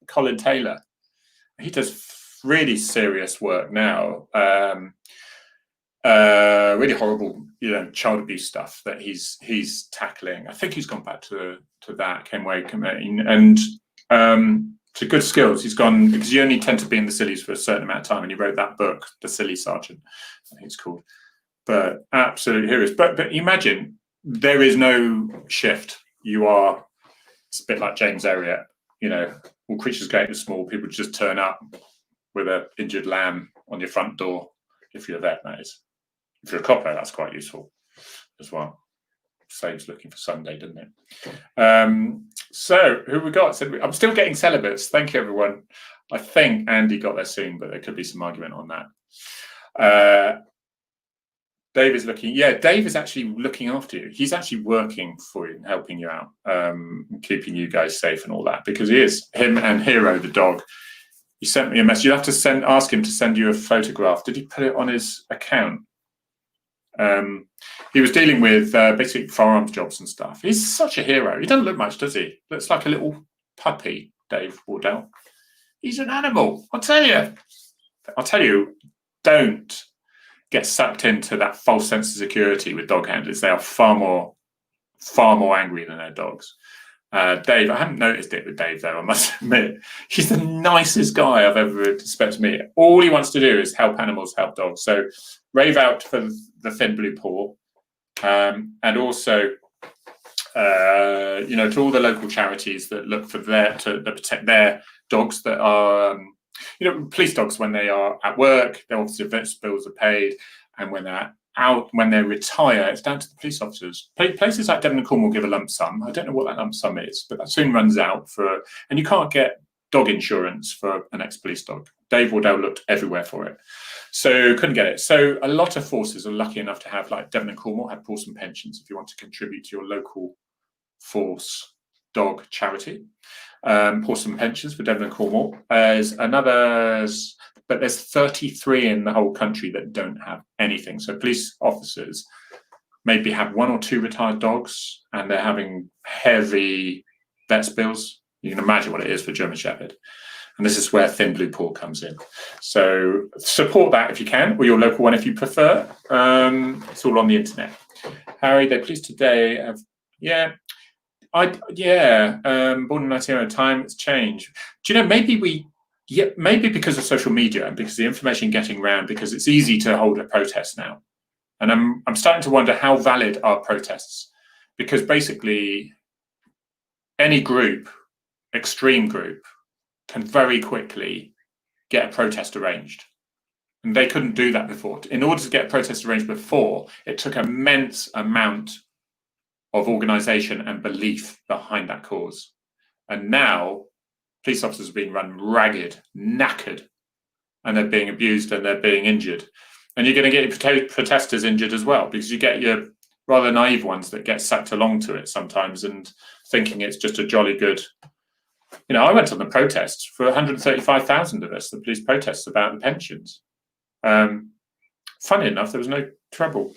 Colin Taylor? He does really serious work now. Really horrible, child abuse stuff that he's tackling. I think he's gone back to that Kenway Committee, and to good skills. He's gone because you only tend to be in the sillies for a certain amount of time, and he wrote that book, The Silly Sergeant, I think it's called. But absolute heroes. But imagine there is no shift. It's a bit like James Elliott. All creatures great and small. People just turn up with an injured lamb on your front door. If you're a vet, that is. If you're a copper, that's quite useful as well. saves looking for Sunday, doesn't it? So who we got? So I'm still getting celibates. Thank you, everyone. I think Andy got there soon, but there could be some argument on that. Dave is looking. Yeah, Dave is actually looking after you. He's actually working for you and helping you out, keeping you guys safe and all that, because he is. Him and Hero, the dog. He sent me a message. You have to ask him to send you a photograph. Did he put it on his account? He was dealing with basically firearms jobs and stuff. He's such a hero. He doesn't look much, does he? Looks like a little puppy, Dave Wardell. He's an animal. I'll tell you, don't get sucked into that false sense of security with dog handlers. They are far more angry than their dogs. Dave, I haven't noticed it with Dave though, I must admit. He's the nicest guy I've ever expected to meet. All he wants to do is help animals, help dogs. So rave out for the thin blue paw, and also to all the local charities that look for that protect their dogs that are police dogs. When they are at work, their officer vet bills are paid, and when they're out, when they retire, it's down to the police officers. Places like Devon and Cornwall give a lump sum. I don't know what that lump sum is, but that soon runs out and you can't get dog insurance for an ex-police dog. Dave Wardell looked everywhere for it, so couldn't get it. So a lot of forces are lucky enough to have, like Devon and Cornwall, have Pawson pensions if you want to contribute to your local force dog charity. Pawson pensions for Devon and Cornwall. There's another, but there's 33 in the whole country that don't have anything. So police officers maybe have 1 or 2 retired dogs, and they're having heavy vets bills. You can imagine what it is for German Shepherd. And this is where Thin Blue Paw comes in. So support that if you can, or your local one if you prefer. It's all on the internet. Harry, they're pleased today. Born in 1900, time has changed. Do you know, maybe because of social media and because the information getting around, because it's easy to hold a protest now. And I'm starting to wonder how valid are protests, because basically any group, extreme group, can very quickly get a protest arranged. And they couldn't do that before. In order to get a protest arranged before, it took an immense amount of organisation and belief behind that cause. And now police officers are being run ragged, knackered, and they're being abused and they're being injured. And you're going to get your protesters injured as well, because you get your rather naive ones that get sucked along to it sometimes and thinking it's just a jolly good. I went on the protests for 135,000 of us, the police protests about the pensions. Funny enough, there was no trouble.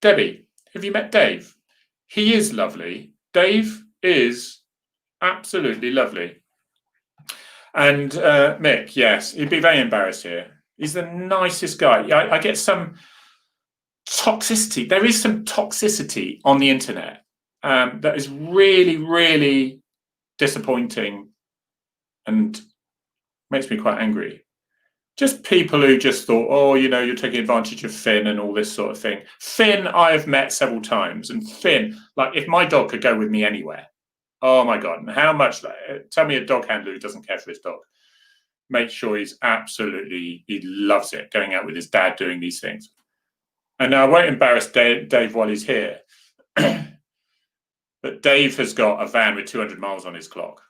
Debbie, have you met Dave? He is lovely. Dave is absolutely lovely. And Mick, yes, he'd be very embarrassed here. He's the nicest guy. I get some toxicity. There is some toxicity on the internet that is really, really disappointing and makes me quite angry. Just people who just thought, you're taking advantage of Finn and all this sort of thing. Finn, I've met several times, and Finn, like, if my dog could go with me anywhere, oh my God, and how much, tell me a dog handler who doesn't care for his dog. Make sure he loves it, going out with his dad, doing these things. And now I won't embarrass Dave while he's here, but Dave has got a van with 200 miles on his clock,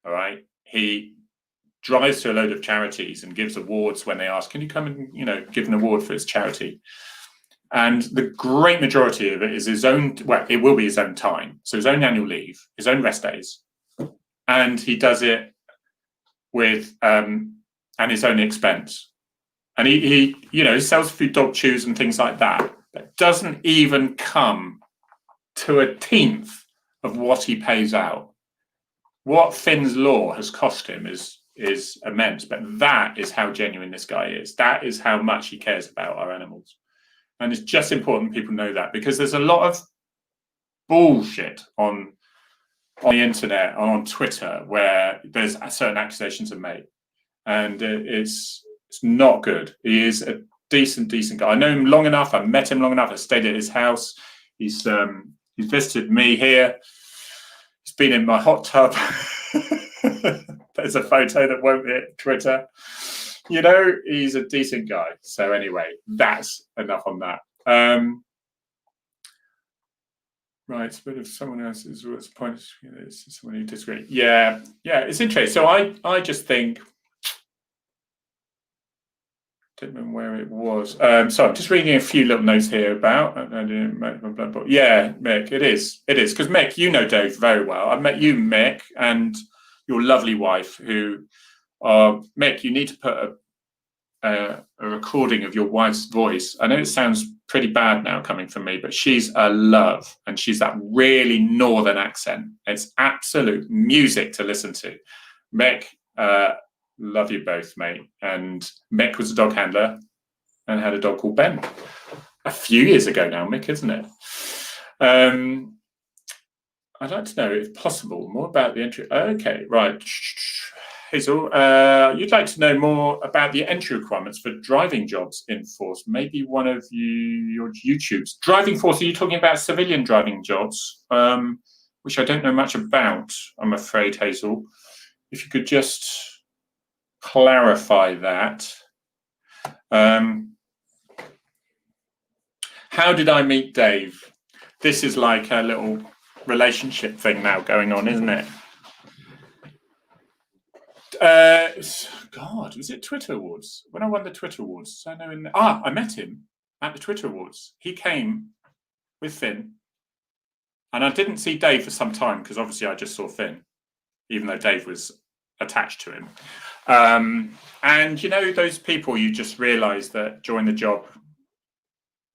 all right? He drives to a load of charities and gives awards when they ask, can you come and give an award for his charity? And the great majority of it is his own, it will be his own time. So his own annual leave, his own rest days. And he does it with and his own expense. And he sells a few dog chews and things like that, but doesn't even come to a tenth of what he pays out. What Finn's law has cost him is immense, but that is how genuine this guy is. That is how much he cares about our animals. And it's just important people know that, because there's a lot of bullshit on the internet, on Twitter, where there's certain accusations are made, and it's not good. He is a decent guy. I know him long enough. I've met him long enough. I stayed at his house. He's visited me here. He's been in my hot tub. There's a photo that won't hit Twitter. He's a decent guy. So anyway, that's enough on that. Right, it's a bit of someone else's what's the point. It's someone who disagrees. Yeah, it's interesting. So I just think, don't remember where it was. So I'm just reading a few little notes here about. Yeah, Mick, it is because Mick, you know Dave very well. I've met you, Mick, and your lovely wife, who are Mick. You need to put a recording of your wife's voice. I know it sounds pretty bad now coming from me, but she's a love, and she's that really northern accent. It's absolute music to listen to. Mick, love you both, mate. And Mick was a dog handler and had a dog called Ben a few years ago now, Mick, isn't it? I'd like to know, if possible, more about the entry. Okay, right. Hazel, you'd like to know more about the entry requirements for driving jobs in force. Maybe one of your YouTubes. Driving force, are you talking about civilian driving jobs? Which I don't know much about, I'm afraid, Hazel. If you could just clarify that. How did I meet Dave? This is like a little relationship thing now going on, isn't it? God, was it Twitter Awards? When I won the Twitter Awards, I know. I met him at the Twitter Awards. He came with Finn, and I didn't see Dave for some time because obviously I just saw Finn, even though Dave was attached to him. And you know, those people you just realise that join the job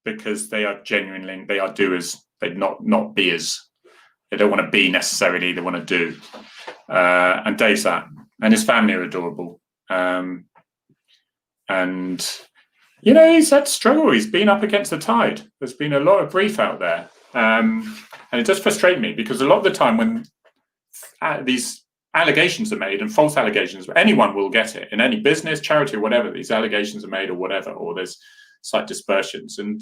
because they are doers. They're not beers. They don't want to be necessarily. They want to do. And Dave's that. And his family are adorable. And, you know, he's had struggle. He's been up against the tide. There's been a lot of grief out there. And it does frustrate me because a lot of the time when these allegations are made, and false allegations, anyone will get it in any business, charity, or whatever, these allegations are made or whatever, or there's slight dispersions. And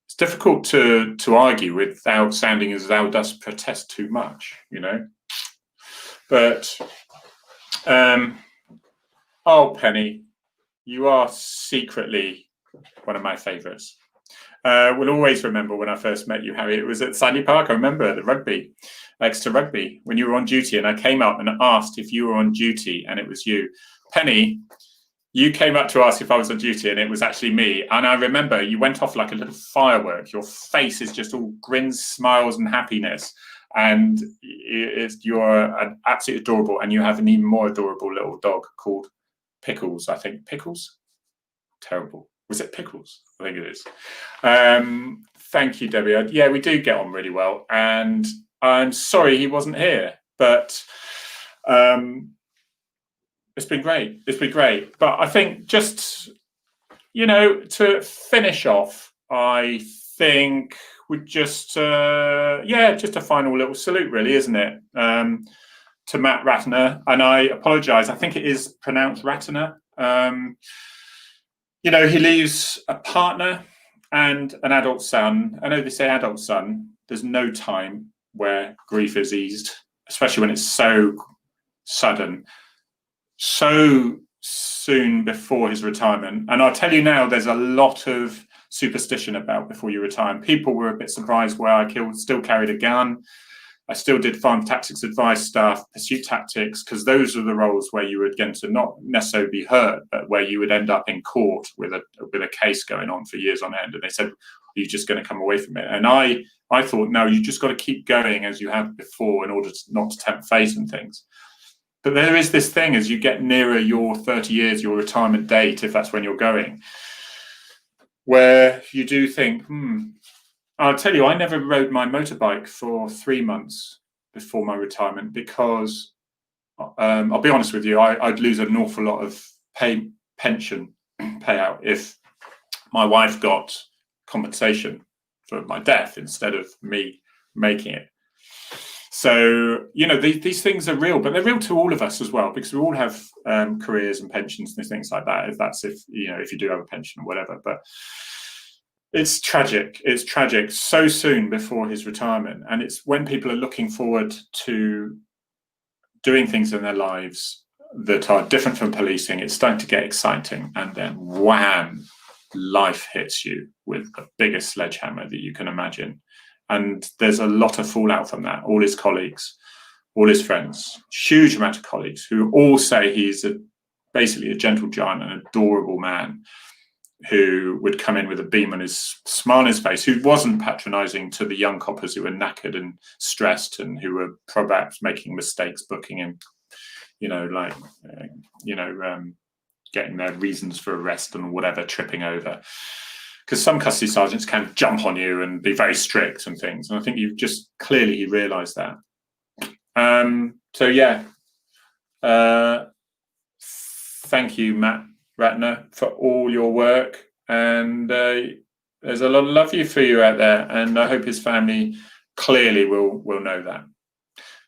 it's difficult to argue without sounding as thou dost protest too much, you know. But oh, Penny, you are secretly one of my favourites. We'll always remember when I first met you, Harry. It was at Sandy Park. I remember the rugby, extra rugby, when you were on duty, and I came up and asked if you were on duty, and it was you. Penny, you came up to ask if I was on duty, and it was actually me. And I remember you went off like a little firework. Your face is just all grins, smiles, and happiness. And you're absolutely adorable. And you have an even more adorable little dog called Pickles, I think. Pickles? Terrible. Was it Pickles? I think it is. Thank you, Debbie. Yeah, we do get on really well. And I'm sorry he wasn't here. But it's been great. It's been great. But I think just, you know, to finish off, I think would just, just a final little salute, really, isn't it? To Matt Ratner. And I apologise. I think it is pronounced Ratner. You know, he leaves a partner and an adult son. I know they say adult son. There's no time where grief is eased, especially when it's so sudden, so soon before his retirement. And I'll tell you now, there's a lot of superstition about before you retire. And people were a bit surprised where I still carried a gun. I still did farm tactics advice stuff, pursuit tactics, because those are the roles where you would get to not necessarily be hurt, but where you would end up in court with a case going on for years on end. And they said, are you just going to come away from it? And I thought, no, you just got to keep going as you have before in order not to tempt fate and things. But there is this thing as you get nearer your 30 years, your retirement date, if that's when you're going, where you do think, I'll tell you, I never rode my motorbike for 3 months before my retirement because, I'll be honest with you, I'd lose an awful lot of pension payout if my wife got compensation for my death instead of me making it. So, you know, these things are real, but they're real to all of us as well, because we all have careers and pensions and things like that. If you do have a pension or whatever, but it's tragic. It's tragic so soon before his retirement. And it's when people are looking forward to doing things in their lives that are different from policing, it's starting to get exciting. And then wham, life hits you with the biggest sledgehammer that you can imagine. And there's a lot of fallout from that. All his colleagues, all his friends, huge amount of colleagues who all say he's basically a gentle giant, an adorable man who would come in with a beam on his smile on his face, who wasn't patronizing to the young coppers who were knackered and stressed and who were perhaps making mistakes booking him, getting their reasons for arrest and whatever, tripping over. Because some custody sergeants can jump on you and be very strict and things. And I think you've just clearly realised that. Thank you, Matt Ratner, for all your work. And there's a lot of love for you out there. And I hope his family clearly will know that.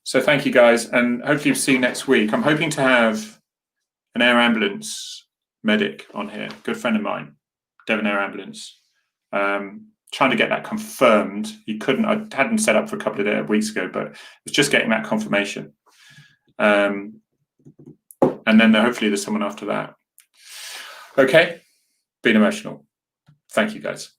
So thank you, guys. And hopefully we'll see you next week. I'm hoping to have an air ambulance medic on here, good friend of mine, Devon Air Ambulance. Trying to get that confirmed. He couldn't, I hadn't set up for a couple of weeks ago, but it's just getting that confirmation. And then hopefully there's someone after that. Okay, being emotional. Thank you, guys.